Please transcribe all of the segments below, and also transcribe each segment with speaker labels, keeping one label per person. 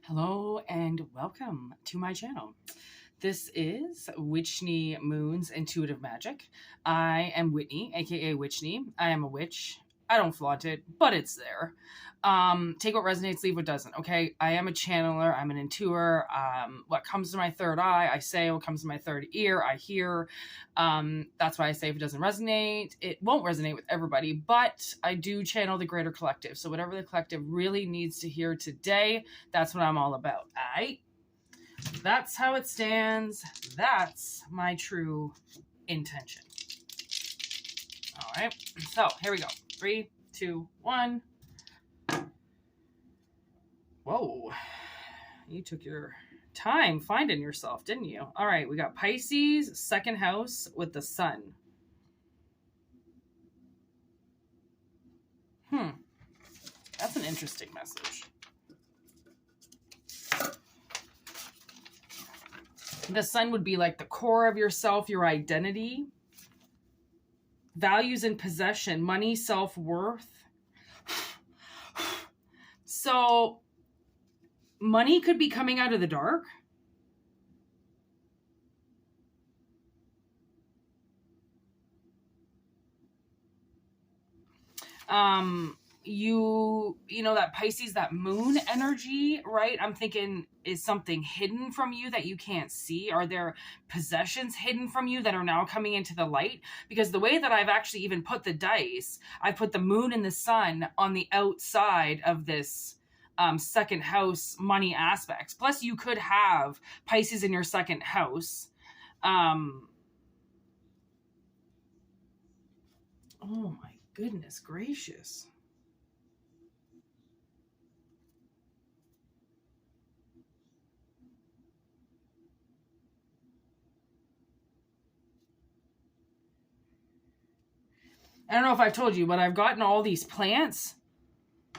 Speaker 1: Hello and welcome to my channel. This is Whitney Moon's Intuitive Magic. I am Whitney, aka Whitney. I am a witch. I don't flaunt it, but it's there. Take what resonates, leave what doesn't, okay? I am a channeler. I'm an intuiter. What comes to my third eye, I say. What comes to my third ear, I hear. That's why I say if it doesn't resonate, it won't resonate with everybody, but I do channel the greater collective. So whatever the collective really needs to hear today, that's what I'm all about, all right? That's how it stands. That's my true intention. All right, so here we go. 3, 2, 1. Whoa, you took your time finding yourself, didn't you? All right, we got Pisces, second house with the sun. That's an interesting message. The sun would be like the core of yourself, your identity, values and possession, money, self-worth. So money could be coming out of the dark. You know, that Pisces, that moon energy, right? I'm thinking, is something hidden from you that you can't see? Are there possessions hidden from you that are now coming into the light? Because the way that I've actually even put the dice, I put the moon and the sun on the outside of this second house money aspects. Plus you could have Pisces in your second house. Oh my goodness gracious. I don't know if I've told you, but I've gotten all these plants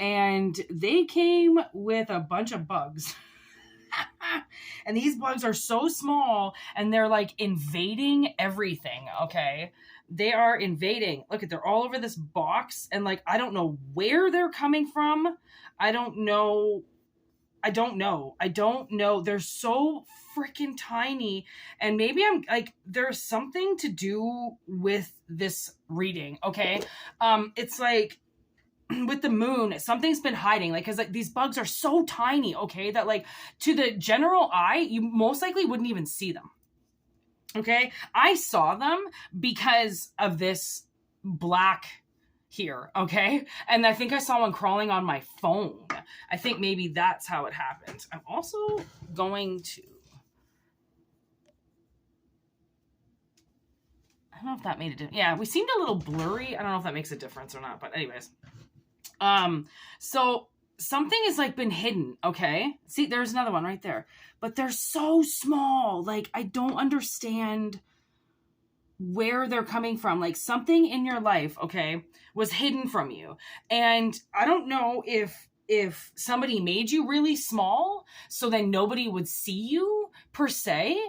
Speaker 1: and they came with a bunch of bugs. And these bugs are so small and they're like invading everything, okay? They are invading. Look at, they're all over this box and like, I don't know where they're coming from. I don't know. They're so freaking tiny. And maybe I'm like, there's something to do with this reading, okay? It's like with the moon, something's been hiding, like, because like these bugs are so tiny, okay, that like to the general eye, you most likely wouldn't even see them, okay? I saw them because of this black here, okay? And I think I saw one crawling on my phone. I think maybe that's how it happened. I'm also going to, I don't know if that made a difference. Yeah, we seemed a little blurry. I don't know if that makes a difference or not, but anyways. So something has like been hidden, okay? See, there's another one right there, but they're so small. Like, I don't understand where they're coming from. Like, something in your life, okay, was hidden from you. And I don't know if somebody made you really small so then nobody would see you per se.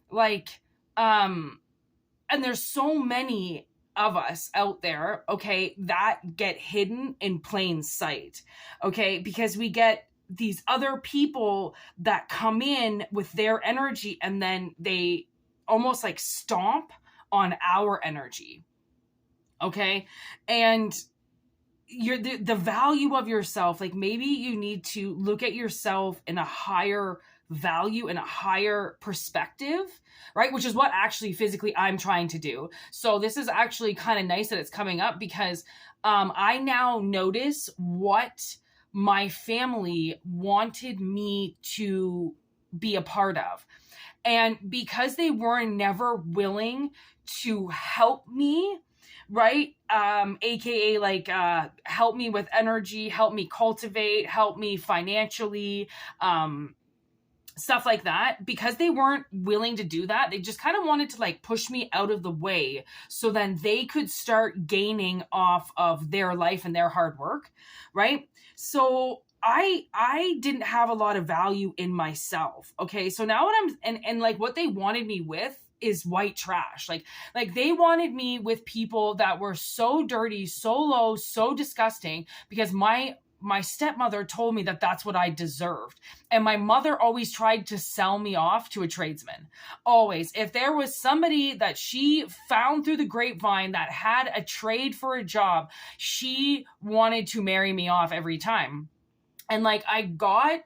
Speaker 1: Like, and there's so many of us out there, okay, that get hidden in plain sight, okay, because we get these other people that come in with their energy and then they almost like stomp on our energy, okay? And you're the value of yourself, like maybe you need to look at yourself in a higher value and a higher perspective, right? Which is what actually physically I'm trying to do. So this is actually kind of nice that it's coming up because I now notice what my family wanted me to be a part of. And because they were never willing to help me, right? AKA like help me with energy, help me cultivate, help me financially, stuff like that, because they weren't willing to do that. They just kind of wanted to like push me out of the way so then they could start gaining off of their life and their hard work, right? So I didn't have a lot of value in myself, okay? So now what and like what they wanted me with is white trash. Like they wanted me with people that were so dirty, so low, so disgusting, because my my stepmother told me that that's what I deserved. And my mother always tried to sell me off to a tradesman. Always. If there was somebody that she found through the grapevine that had a trade for a job, she wanted to marry me off every time. And like, I got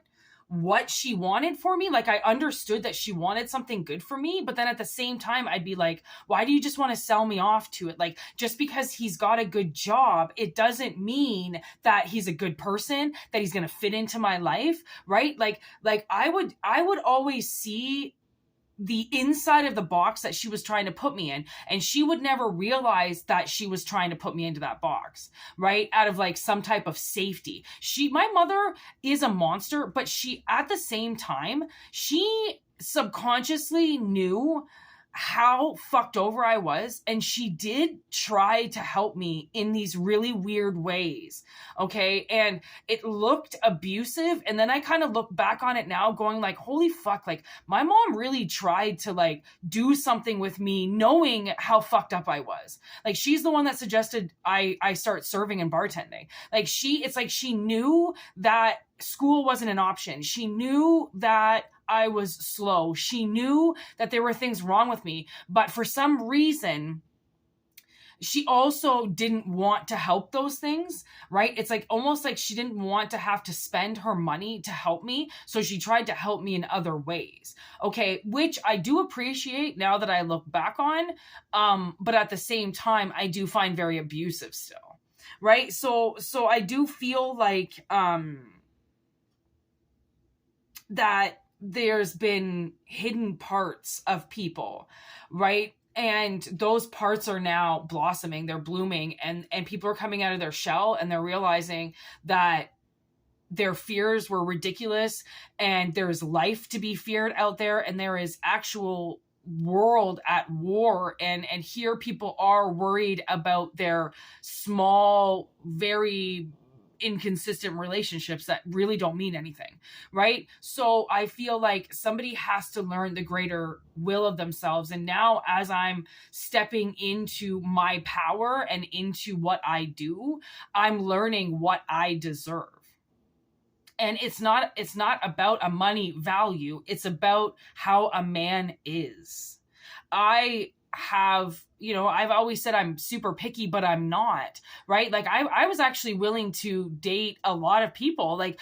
Speaker 1: what she wanted for me. Like, I understood that she wanted something good for me, but then at the same time, I'd be like, why do you just want to sell me off to it? Like, just because he's got a good job, it doesn't mean that he's a good person, that he's going to fit into my life, right? Like I would always see the inside of the box that she was trying to put me in, and she would never realize that she was trying to put me into that box, right? Out of like some type of safety. My mother is a monster, but she, at the same time, she subconsciously knew how fucked over I was, and she did try to help me in these really weird ways, okay? And it looked abusive, and then I kind of look back on it now going like, holy fuck, like my mom really tried to like do something with me knowing how fucked up I was. Like, she's the one that suggested I start serving and bartending. Like, it's like she knew that school wasn't an option. She knew that I was slow. She knew that there were things wrong with me, but for some reason, she also didn't want to help those things, right? It's like almost like she didn't want to have to spend her money to help me. So she tried to help me in other ways. Okay. Which I do appreciate now that I look back on. But at the same time, I do find very abusive still. Right. So I do feel like, that there's been hidden parts of people, right? And those parts are now blossoming, they're blooming, and people are coming out of their shell, and they're realizing that their fears were ridiculous, and there's life to be feared out there, and there is actual world at war, and here people are worried about their small, very inconsistent relationships that really don't mean anything, right? So I feel like somebody has to learn the greater will of themselves. And now, as I'm stepping into my power and into what I do, I'm learning what I deserve. And it's not about a money value. It's about how a man is. I have, I've always said I'm super picky, but I'm not, right? Like I was actually willing to date a lot of people, like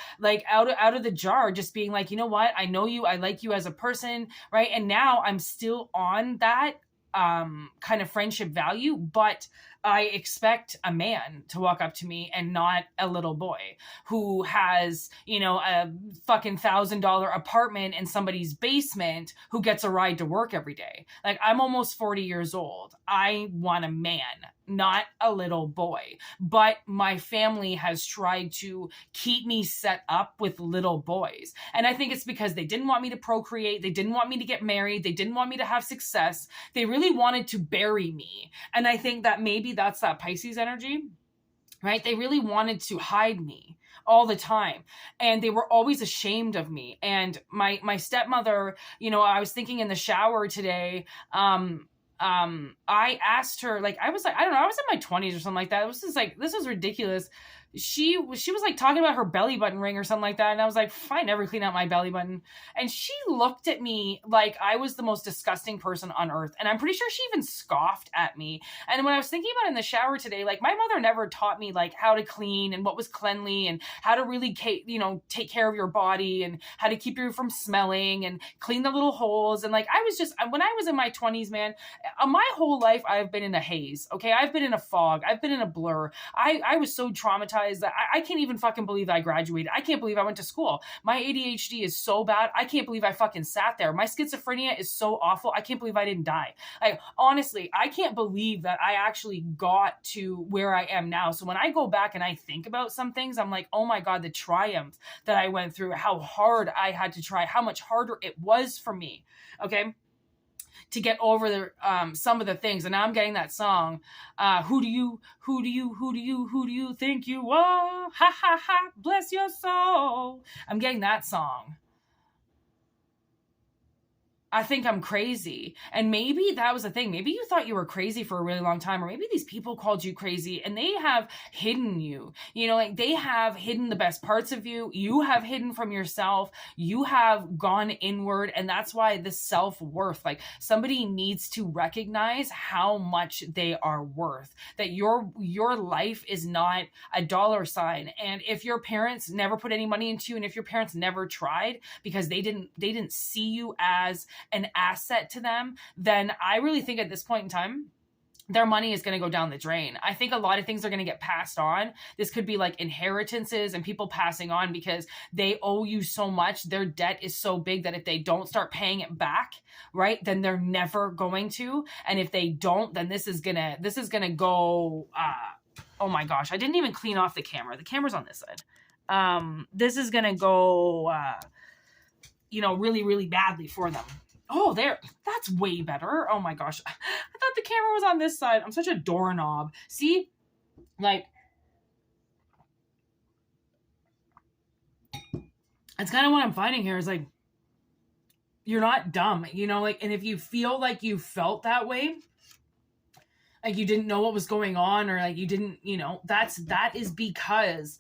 Speaker 1: out of the jar, just being like, you know what? I know you, I like you as a person, right? And now I'm still on that kind of friendship value, but I expect a man to walk up to me and not a little boy who has, a fucking $1,000 apartment in somebody's basement who gets a ride to work every day. Like, I'm almost 40 years old. I want a man, not a little boy. But my family has tried to keep me set up with little boys. And I think it's because they didn't want me to procreate. They didn't want me to get married. They didn't want me to have success. They really wanted to bury me. And I think that maybe that's that Pisces energy, right? They really wanted to hide me all the time. And they were always ashamed of me. And my stepmother, I was thinking in the shower today, I asked her, like, I was like, I don't know, I was in my 20s or something like that. This was ridiculous. She was like talking about her belly button ring or something like that. And I was like, I never clean out my belly button. And she looked at me like I was the most disgusting person on earth. And I'm pretty sure she even scoffed at me. And when I was thinking about it in the shower today, like, my mother never taught me like how to clean and what was cleanly and how to really, take care of your body and how to keep you from smelling and clean the little holes. And like, when I was in my 20s, man, my whole life, I've been in a haze. Okay. I've been in a fog. I've been in a blur. I was so traumatized that I can't even fucking believe I graduated. I can't believe I went to school. My ADHD is so bad. I can't believe I fucking sat there. My schizophrenia is so awful. I can't believe I didn't die. Like, honestly, I can't believe that I actually got to where I am now. So when I go back and I think about some things, I'm like, oh my God, the triumph that I went through, how hard I had to try, how much harder it was for me. Okay. To get over some of the things. And now I'm getting that song. Who do you think you are? Ha ha ha, bless your soul. I'm getting that song. I think I'm crazy. And maybe that was the thing. Maybe you thought you were crazy for a really long time, or maybe these people called you crazy and they have hidden you. You know, like they have hidden the best parts of you. You have hidden from yourself. You have gone inward. And that's why the self-worth, like somebody needs to recognize how much they are worth, that your life is not a dollar sign. And if your parents never put any money into you, and if your parents never tried because they didn't see you as an asset to them, then I really think at this point in time, their money is going to go down the drain. I think a lot of things are going to get passed on. This could be like inheritances and people passing on because they owe you so much. Their debt is so big that if they don't start paying it back, right, then they're never going to. And if they don't, then this is going to go, oh my gosh, I didn't even clean off the camera. The camera's on this side. This is going to go, really, really badly for them. Oh, there. That's way better. Oh my gosh. I thought the camera was on this side. I'm such a doorknob. See? Like, it's kind of what I'm finding here is like, you're not dumb, and if you feel like you felt that way, like you didn't know what was going on, or like you didn't, that is because,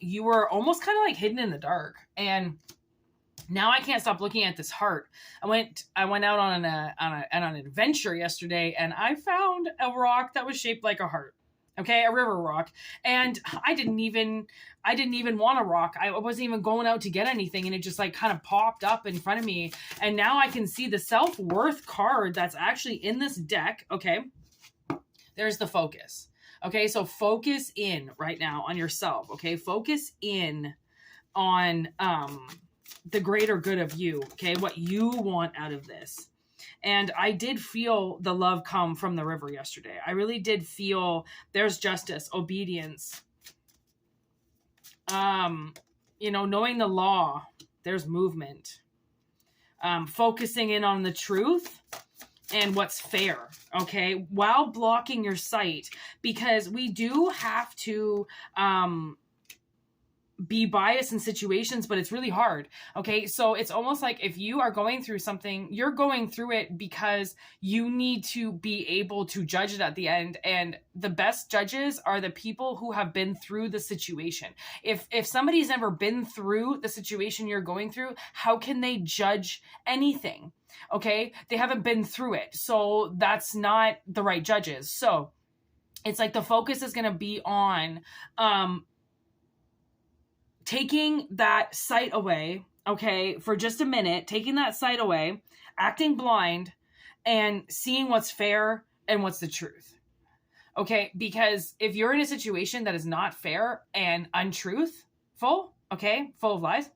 Speaker 1: you were almost kind of like hidden in the dark. And now I can't stop looking at this heart. I went out on an adventure yesterday, and I found a rock that was shaped like a heart. Okay, a river rock. And I didn't even want a rock. I wasn't even going out to get anything, and it just like kind of popped up in front of me. And now I can see the self-worth card that's actually in this deck. Okay, there's the focus. Okay, so focus in right now on yourself. Okay, focus in on the greater good of you, okay? What you want out of this. And I did feel the love come from the river yesterday. I really did feel there's justice, obedience. Knowing the law, there's movement. Focusing in on the truth and what's fair, okay? While blocking your sight, because we do have to, be biased in situations, but it's really hard. Okay. So it's almost like if you are going through something, you're going through it because you need to be able to judge it at the end. And the best judges are the people who have been through the situation. If somebody's never been through the situation you're going through, how can they judge anything? Okay. They haven't been through it. So that's not the right judges. So it's like the focus is going to be on, taking that sight away, okay, for just a minute, taking that sight away, acting blind, and seeing what's fair and what's the truth. Okay, because if you're in a situation that is not fair and untruthful, okay, full of lies,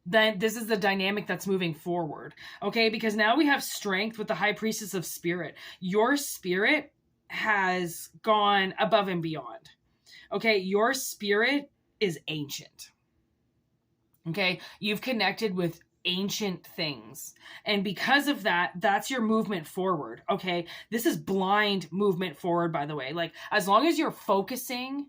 Speaker 1: then this is the dynamic that's moving forward. Okay, because now we have strength with the High Priestess of Spirit. Your spirit has gone above and beyond. Okay, your spirit is ancient. Okay, you've connected with ancient things, and because of that, that's your movement forward. Okay, this is blind movement forward, by the way. Like, as long as you're focusing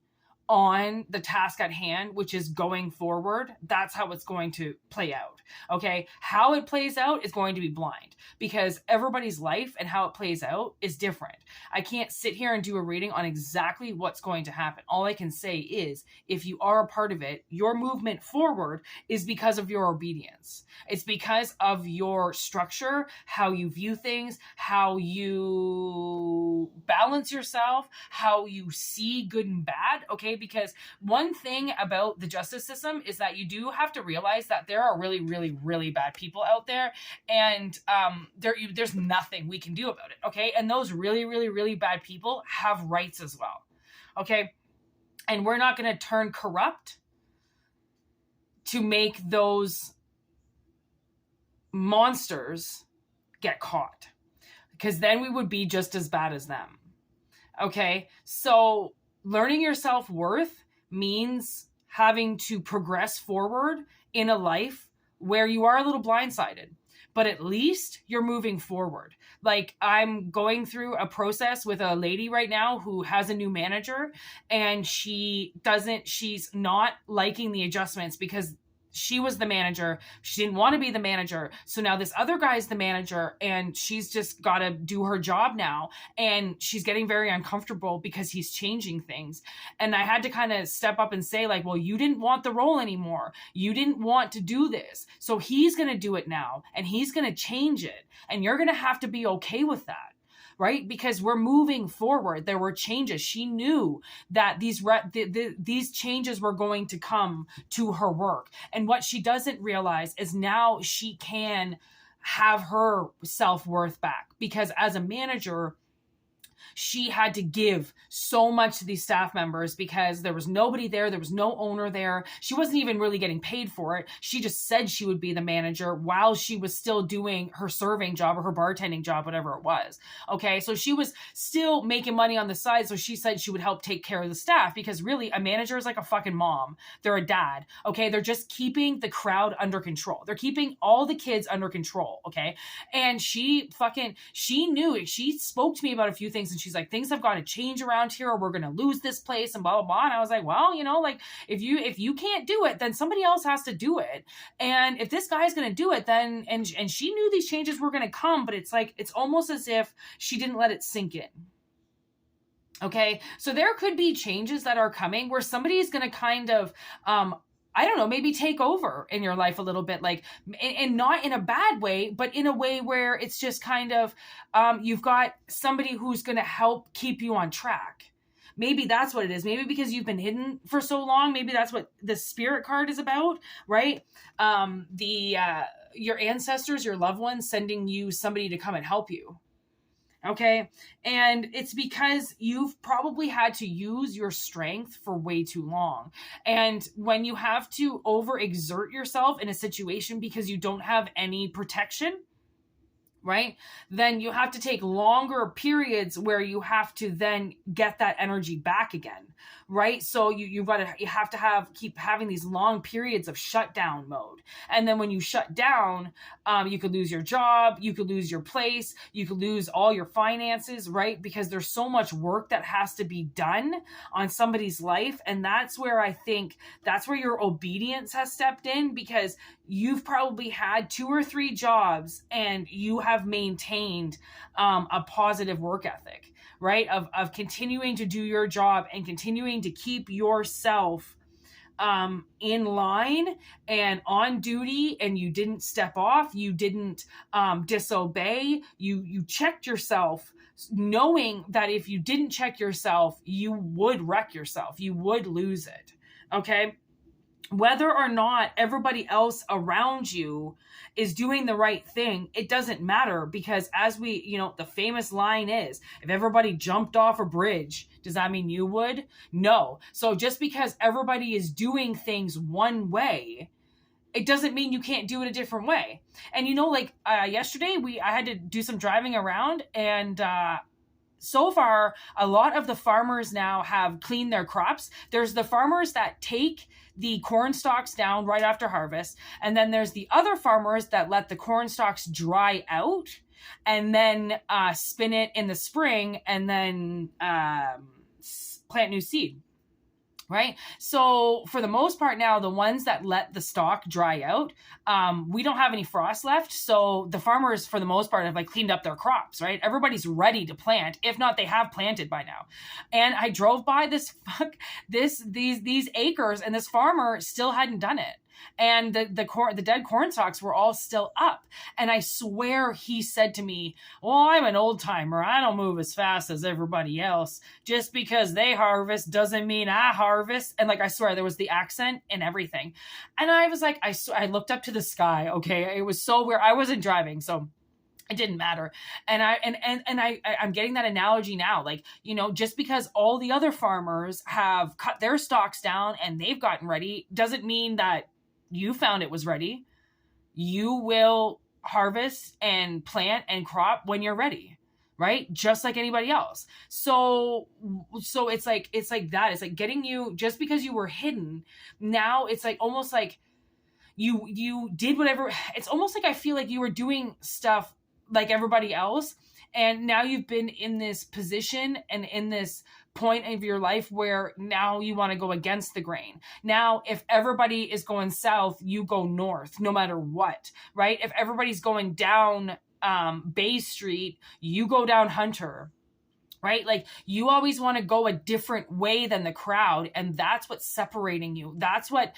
Speaker 1: on the task at hand, which is going forward, that's how it's going to play out. Okay, how it plays out is going to be blind, because everybody's life and how it plays out is different. I can't sit here and do a reading on exactly what's going to happen. All I can say is, if you are a part of it, your movement forward is because of your obedience. It's because of your structure, how you view things, how you balance yourself, how you see good and bad. Okay, because one thing about the justice system is that you do have to realize that there are really, really, really bad people out there, and there's nothing we can do about it. Okay, and those really, really, really bad people have rights as well. Okay, and we're not going to turn corrupt to make those monsters get caught, because then we would be just as bad as them. Okay, so learning your self-worth means having to progress forward in a life where you are a little blindsided, but at least you're moving forward. Like, I'm going through a process with a lady right now who has a new manager, and she's not liking the adjustments because she was the manager. She didn't want to be the manager. So now this other guy's the manager, and she's just got to do her job now. And she's getting very uncomfortable because he's changing things. And I had to kind of step up and say, like, well, you didn't want the role anymore. You didn't want to do this. So he's going to do it now, and he's going to change it. And you're going to have to be okay with that. Right? Because we're moving forward. There were changes. She knew that these changes were going to come to her work. And what she doesn't realize is now she can have her self-worth back, because as a manager, she had to give so much to these staff members because there was nobody there. There was no owner there. She wasn't even really getting paid for it. She just said she would be the manager while she was still doing her serving job or her bartending job, whatever it was. Okay. So she was still making money on the side. So she said she would help take care of the staff, because really a manager is like a fucking mom. They're a dad. Okay. They're just keeping the crowd under control. They're keeping all the kids under control. Okay. And she knew it. She spoke to me about a few things, and she's like, things have got to change around here or we're going to lose this place and blah, blah, blah. And I was like, well, like if you can't do it, then somebody else has to do it. And if this guy's going to do it, then, and she knew these changes were going to come, but it's like, it's almost as if she didn't let it sink in. Okay. So there could be changes that are coming where somebody is going to kind of, I don't know, maybe take over in your life a little bit, like, and not in a bad way, but in a way where it's just kind of, you've got somebody who's going to help keep you on track. Maybe that's what it is. Maybe because you've been hidden for so long. Maybe that's what the spirit card is about, right? Your ancestors, your loved ones sending you somebody to come and help you. Okay. And it's because you've probably had to use your strength for way too long. And when you have to overexert yourself in a situation because you don't have any protection, right? Then you have to take longer periods where you have to then get that energy back again, right? So you have to keep having these long periods of shutdown mode. And then when you shut down, you could lose your job, you could lose your place, you could lose all your finances, right? Because there's so much work that has to be done on somebody's life. And that's where your obedience has stepped in, because you've probably had 2 or 3 jobs and you have maintained a positive work ethic, right? Of continuing to do your job and continuing to keep yourself in line and on duty, and you didn't step off, you didn't disobey, you checked yourself, knowing that if you didn't check yourself, you would wreck yourself, you would lose it. Okay. Whether or not everybody else around you is doing the right thing, it doesn't matter, because as the famous line is, if everybody jumped off a bridge, does that mean you would? No. So just because everybody is doing things one way, it doesn't mean you can't do it a different way. And yesterday I had to do some driving around, and so far, a lot of the farmers now have cleaned their crops. There's the farmers that take the corn stalks down right after harvest. And then there's the other farmers that let the corn stalks dry out and then spin it in the spring and then plant new seed. Right? So for the most part now, the ones that let the stalk dry out, we don't have any frost left. So the farmers, for the most part, have cleaned up their crops, right? Everybody's ready to plant. If not, they have planted by now. And I drove by these acres, and this farmer still hadn't done it. And the dead corn stalks were all still up. And I swear he said to me, well, I'm an old timer. I don't move as fast as everybody else. Just because they harvest doesn't mean I harvest. And I swear there was the accent and everything. And I was like, I looked up to the sky. Okay. It was so weird. I wasn't driving, so it didn't matter. And I'm getting that analogy now. Just because all the other farmers have cut their stalks down and they've gotten ready doesn't mean that you found it was ready. You will harvest and plant and crop when you're ready, right? Just like anybody else. So it's like that. It's like getting you, just because you were hidden, now it's almost like you did whatever. It's almost like I feel like you were doing stuff like everybody else. And now you've been in this position and in this point of your life where now you want to go against the grain. Now, if everybody is going south, you go north, no matter what, right? If everybody's going down Bay Street, you go down Hunter, right? Like, you always want to go a different way than the crowd. And that's what's separating you. That's what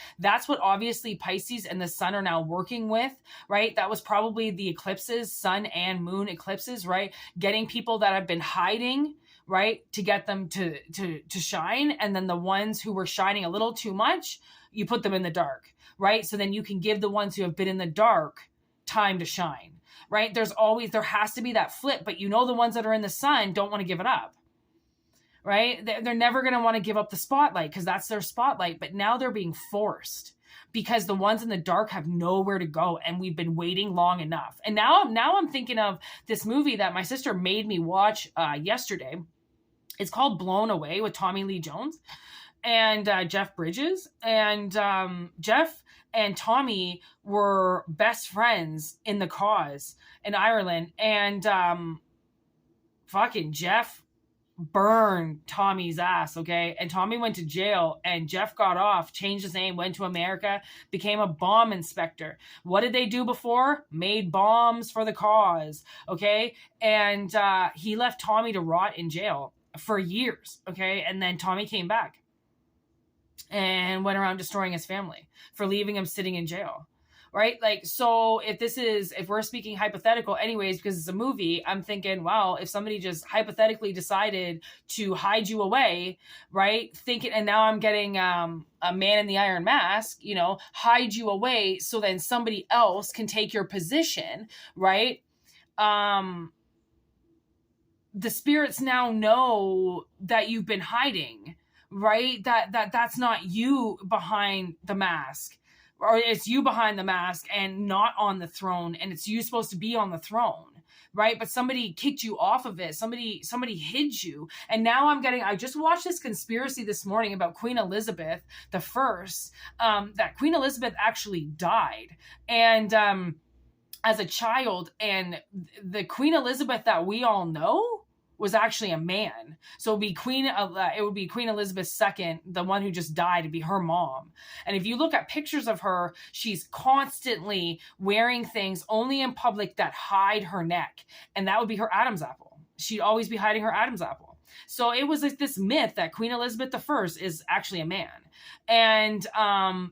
Speaker 1: obviously Pisces and the sun are now working with, right? That was probably the eclipses, sun and moon eclipses, right? Getting people that have been hiding, right? To get them to shine. And then the ones who were shining a little too much, you put them in the dark, right? So then you can give the ones who have been in the dark time to shine. Right? There has to be that flip, but the ones that are in the sun don't want to give it up, right? They're never going to want to give up the spotlight because that's their spotlight, but now they're being forced because the ones in the dark have nowhere to go, and we've been waiting long enough. And now I'm thinking of this movie that my sister made me watch yesterday. It's called Blown Away with Tommy Lee Jones and Jeff Bridges. And Jeff and Tommy were best friends in the cause in Ireland. And fucking Jeff burned Tommy's ass, okay? And Tommy went to jail, and Jeff got off, changed his name, went to America, became a bomb inspector. What did they do before? Made bombs for the cause, okay? And he left Tommy to rot in jail for years, okay? And then Tommy came back and went around destroying his family for leaving him sitting in jail, right? Like, so if we're speaking hypothetical anyways, because it's a movie, I'm thinking, wow, if somebody just hypothetically decided to hide you away, right? And now I'm getting a Man in the Iron Mask, hide you away so then somebody else can take your position, right? The spirits now know that you've been hiding, right? That's not you behind the mask, or it's you behind the mask and not on the throne, and it's you supposed to be on the throne, right? But somebody kicked you off of it. Somebody hid you. And now I just watched this conspiracy this morning about Queen Elizabeth the First, that Queen Elizabeth actually died. And as a child, and the Queen Elizabeth that we all know was actually a man. So it would be Queen Elizabeth II, the one who just died, to be her mom. And if you look at pictures of her, she's constantly wearing things only in public that hide her neck. And that would be her Adam's apple. She'd always be hiding her Adam's apple. So it was like this myth that Queen Elizabeth I is actually a man. And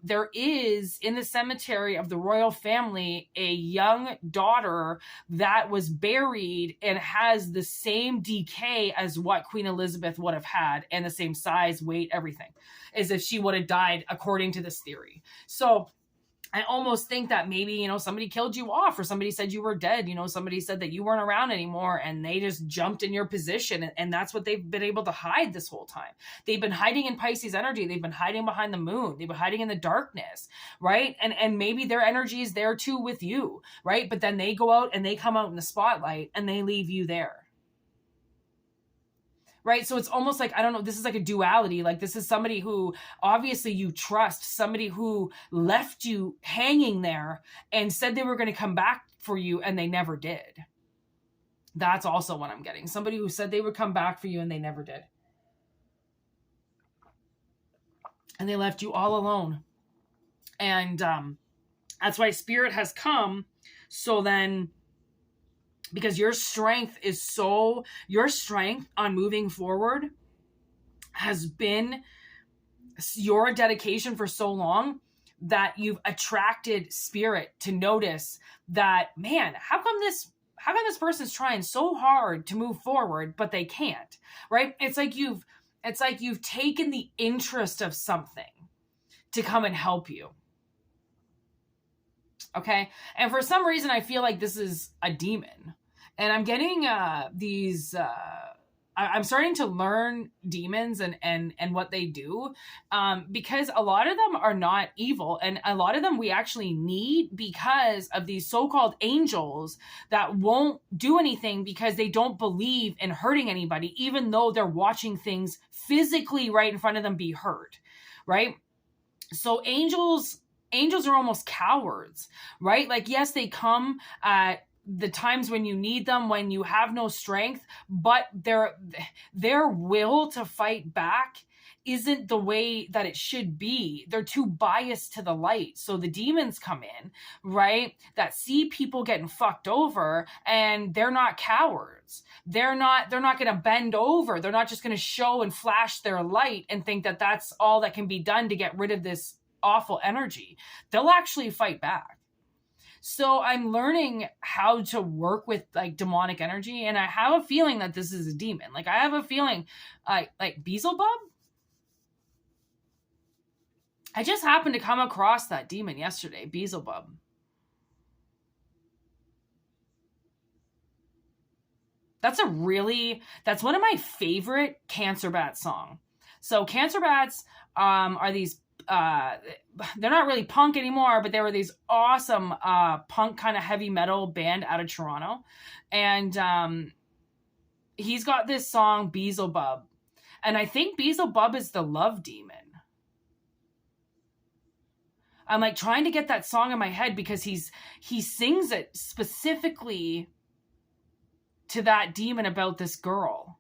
Speaker 1: there is, in the cemetery of the royal family, a young daughter that was buried and has the same decay as what Queen Elizabeth would have had, and the same size, weight, everything, as if she would have died according to this theory. So I almost think that maybe, somebody killed you off, or somebody said you were dead. Somebody said that you weren't around anymore, and they just jumped in your position. And that's what they've been able to hide this whole time. They've been hiding in Pisces energy. They've been hiding behind the moon. They've been hiding in the darkness, right? And maybe their energy is there too with you, right? But then they go out and they come out in the spotlight and they leave you there. Right? So it's almost like, I don't know, this is like a duality. Like, this is somebody who obviously you trust, somebody who left you hanging there and said they were going to come back for you, and they never did. That's also what I'm getting. Somebody who said they would come back for you and they never did. And they left you all alone. And that's why Spirit has come. So then, because your strength on moving forward has been your dedication for so long, that you've attracted Spirit to notice that, man, how come this person's trying so hard to move forward, but they can't, right? It's like you've taken the interest of something to come and help you. Okay. And for some reason, I feel like this is a demon. And I'm getting I'm starting to learn demons and what they do, because a lot of them are not evil, and a lot of them we actually need because of these so-called angels that won't do anything because they don't believe in hurting anybody, even though they're watching things physically right in front of them be hurt, right? So angels are almost cowards, right? Like, yes, they come at the times when you need them, when you have no strength, but their will to fight back isn't the way that it should be. They're too biased to the light. So the demons come in, right? That see people getting fucked over, and they're not cowards. They're not going to bend over. They're not just going to show and flash their light and think that that's all that can be done to get rid of this awful energy. They'll actually fight back. So I'm learning how to work with like demonic energy, and I have a feeling that this is a demon. Like I have a feeling like Beelzebub. I just happened to come across that demon yesterday, Beelzebub. That's one of my favorite Cancer Bat song. So Cancer Bats are these, they're not really punk anymore, but they were these awesome punk kind of heavy metal band out of Toronto. And he's got this song, Beelzebub. And I think Beelzebub is the love demon. I'm like trying to get that song in my head because he sings it specifically to that demon about this girl.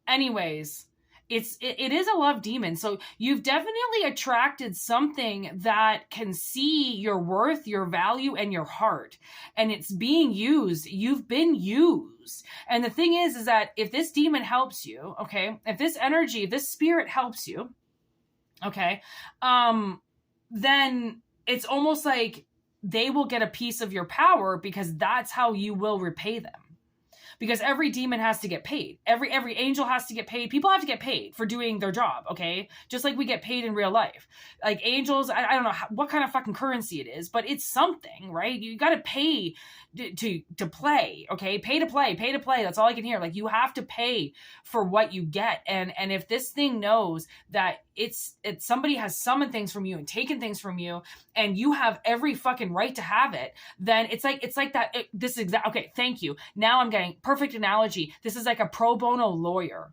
Speaker 1: Anyways, it is a love demon. So you've definitely attracted something that can see your worth, your value, and your heart. And it's being used. You've been used. And the thing is that if this demon helps you, okay, if this energy, if this spirit helps you, okay, then it's almost like they will get a piece of your power because that's how you will repay them. Because every demon has to get paid. Every angel has to get paid. People have to get paid for doing their job, okay? Just like we get paid in real life. Like angels, I don't know what kind of fucking currency it is, but it's something, right? You got to pay to play, okay? Pay to play. That's all I can hear. Like you have to pay for what you get. And if this thing knows that it's somebody has summoned things from you and taken things from you, and you have every fucking right to have it, then it's like that. This is okay. Thank you. Now I'm getting perfect analogy. This is like a pro bono lawyer,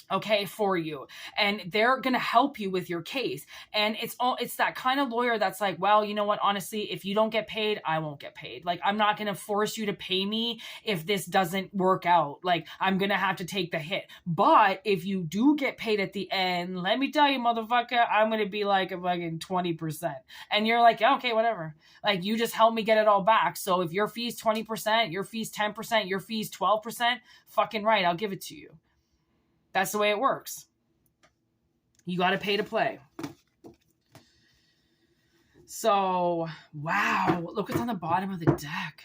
Speaker 1: okay, for you, and they're gonna help you with your case. And it's that kind of lawyer that's like, well, you know what, honestly, if you don't get paid, I won't get paid. Like I'm not gonna force you to pay me if this doesn't work out. Like I'm gonna have to take the hit, but if you do get paid at the end, let me tell you, motherfucker, I'm gonna be like a fucking 20%. And you're like, yeah, okay, whatever, like you just help me get it all back. So if your fee's 20%, your fee's 10%, your fee's 12%, fucking right, I'll give it to you. That's the way it works. You got to pay to play. So, wow. Look what's on the bottom of the deck.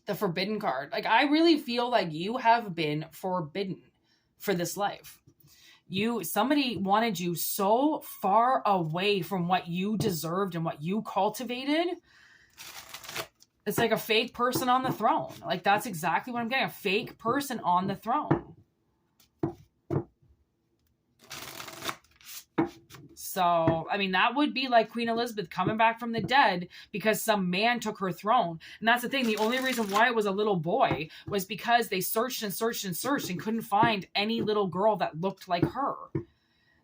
Speaker 1: The Forbidden card. Like, I really feel like you have been forbidden for this life. Somebody wanted you so far away from what you deserved and what you cultivated. It's like a fake person on the throne. Like, that's exactly what I'm getting. A fake person on the throne. So, I mean, that would be like Queen Elizabeth coming back from the dead because some man took her throne. And that's the thing. The only reason why it was a little boy was because they searched and searched and searched and couldn't find any little girl that looked like her.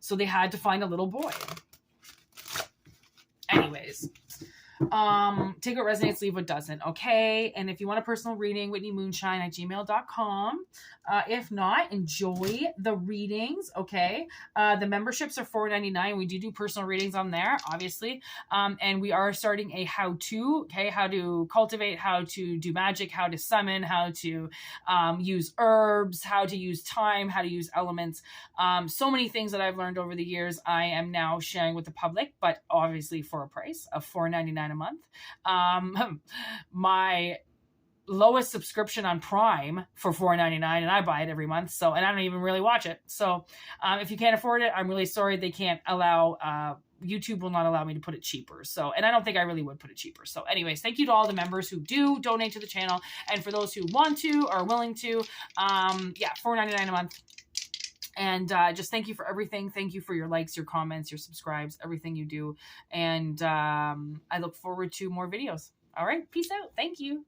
Speaker 1: So they had to find a little boy. Anyways, take what resonates, leave what doesn't. Okay. And if you want a personal reading, whitneymoonshine@gmail.com. If not, enjoy the readings. Okay. The memberships are $4.99. We do personal readings on there, obviously. And we are starting a how-to, okay, how to cultivate, how to do magic, how to summon, how to use herbs, how to use time, how to use elements. So many things that I've learned over the years, I am now sharing with the public, but obviously for a price of $4.99 a month. My lowest subscription on Prime for $4.99, and I buy it every month. So, and I don't even really watch it. So, if you can't afford it, I'm really sorry. They can't allow, YouTube will not allow me to put it cheaper. So, and I don't think I really would put it cheaper. So anyways, thank you to all the members who do donate to the channel. And for those who want to, or willing to, yeah, $4.99 a month. And just thank you for everything. Thank you for your likes, your comments, your subscribes, everything you do. And I look forward to more videos. All right. Peace out. Thank you.